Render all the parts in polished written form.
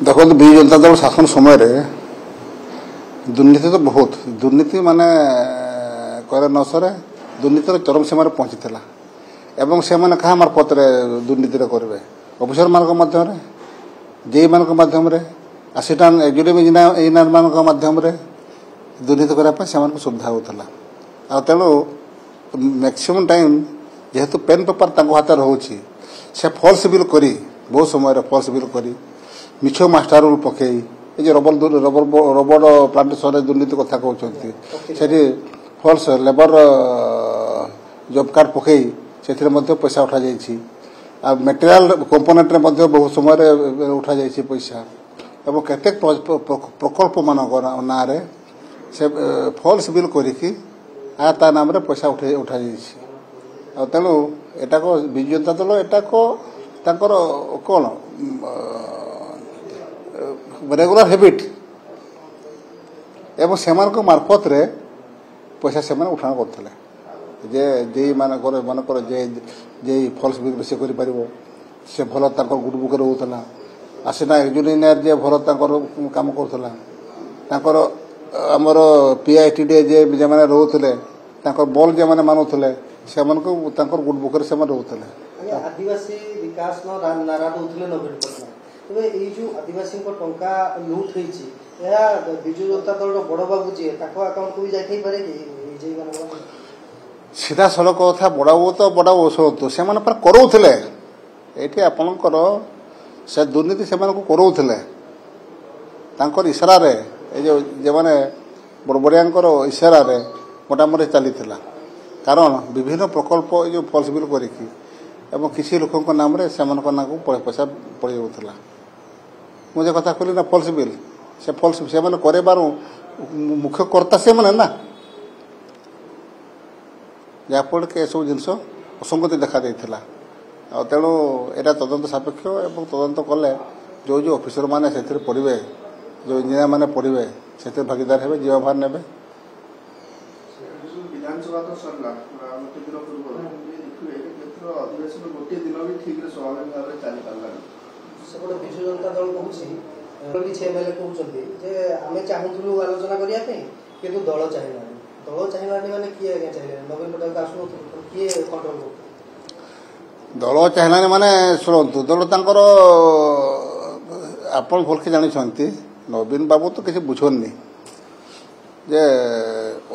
देखो विजु जनता दल शासन समय दुर्नीति तो बहुत दुर्नीति माने कहले न सरे दुर्नीतिर चरम सीमार पहुंची एवं से मैंने क्या मार्फत दुर्नीति करेंगे अफिसर मान जेई मान मध्यम असिस्टांट एग्जीक्यूटिव इंजीनियर मान मध्यम दुर्नीति करने से सुविधा होता तेणु मैक्सिमम टाइम जेहेतु पेन पेपर हाथ रोचे से फॉल्स बिल करी बहुत समय फॉल्स बिल करी मिछ मास्टर रूल पकई ये रबर प्लांटेशन दुर्नीति कथा कहते फॉल्स लेबर जॉब कार्ड पकई से पैसा उठा जा मेटेरियल कंपोनेंट बहुत समय उठा जा पैसा एवं केते प्रकल्प मान ना से फॉल्स बिल करिकी ता नाम पैसा उठा जा तेणु एटा को विजु जनता दल एटा को कौन रेगुलर हैबिट एवं से मार्फत रे पैसा से उठाण करते जे मानकर जे फॉल्स बिल से कर से भल गुड बुक रोला आसिना इंजीनियर जे भल काम कर आमर पीआईटी जे मैंने रोते बल जे मैंने मानुले से गुड बुक से रोते आदिवासी विकास नारा दौले नवीन पट्टनायक तेज ये जो आदिवासी टंका लुट होती विजु जनता दल बड़ बाबू जी अकाउंट को भी जाई पारे कि सीधा सड़क कथा बड़ाबू तो बड़ाबू शुणु से करोले ये आपणकर से दुर्नीति से करोले इशारे जो मैंने बड़बड़िया इशारा मोटामोटी चली कारण विभिन्न प्रकल्प जो फॉल्स बिल करिकी एवं किसी लोक नाम से पैसा पड़ जाऊला मुझे कथा कहली ना फॉल्स बिल से फॉल्स से कर मुख्य कर्ता से मैंने ना जहाँफल कि सब जिन असंगति देखा देता तेणु यहाँ तदंत सापेक्ष और तदंत कले जो जो ऑफिसर मैंने से पढ़े जो इंजीनियर मैंने पढ़े से भागीदार हे जीवा भार ने विधानसभा तो सरला दिन पूर्व अधिवेशन गोटे दिन भी ठीक स्वाभाविक भाव में चली पार्ला विजु जनता दल कहते आम चाहूलु आलोचना करने कि दल चाहिए दल चाहिए माने किए चाहिए नवीन पट्टनायक आसु किए कंट्रोल दल चाहिए माने शुणु दल तांकर आप भल के जानते नवीन बाबू तो किसी बुझनी जे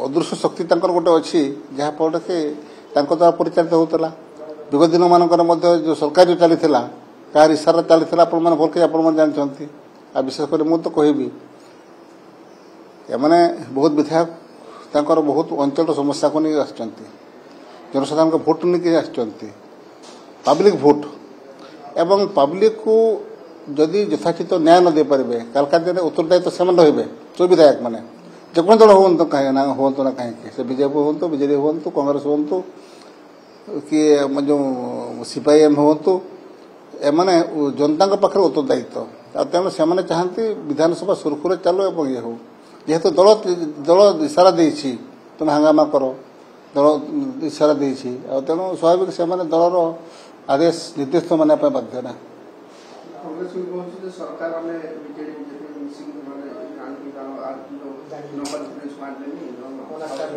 अदृश्य शक्ति गोटे अच्छी जहाँफल कि द्वारा परिचालित होता विगत दिन मानक जो सरकार चली क्या इशारा चली भल के आप जानते आ विशेषकर मुझे तो कहबी एमाने बहुत विधायक तांकर बहुत अंचल समस्या को नहीं आसचंती जनसाधारण भोट नहीं आसचंती पब्लिक भोट एवं पब्लिक को जदि यथाचित न्याय न दे पारे कालका उत्तरदायित्व से रे जो विधायक मैंने जेको दल हूँ कहीं ना हूँ ना कहीं से बीजेपी हूँ बीजेडी हूँ कांग्रेस हूँ कि जो सीपीआईएम हूँ एमाने जनता पाखे उत्तरदायित्व तेणु से चाहती विधानसभा सुरखुरे चलो एवं ये हो जेहेतु दल दल इशारा देती तुम हंगामा कर दल इशारा देती तेणु स्वाभाविक से दलर आदेश निर्देश तो मानने बाध्य ना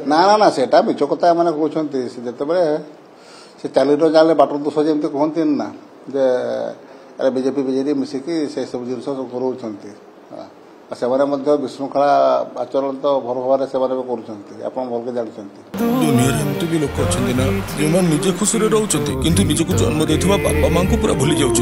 ना ना ना सेटा मिछ कथा मैंने कहते जिते से चाली जाले बाटर दोष जमी कहती ना जे अरे बीजेपी बीजेडी मिसिकी से सब जिन करोचंती से विशृंखला आचरण तो भल भाव से आप भल के जानते दुनिया एमती भी लोक अच्छा ना जो निजे खुशी रोचे किंतु निजक जन्म देथिबा बापा मां को पूरा भूली जाउछ।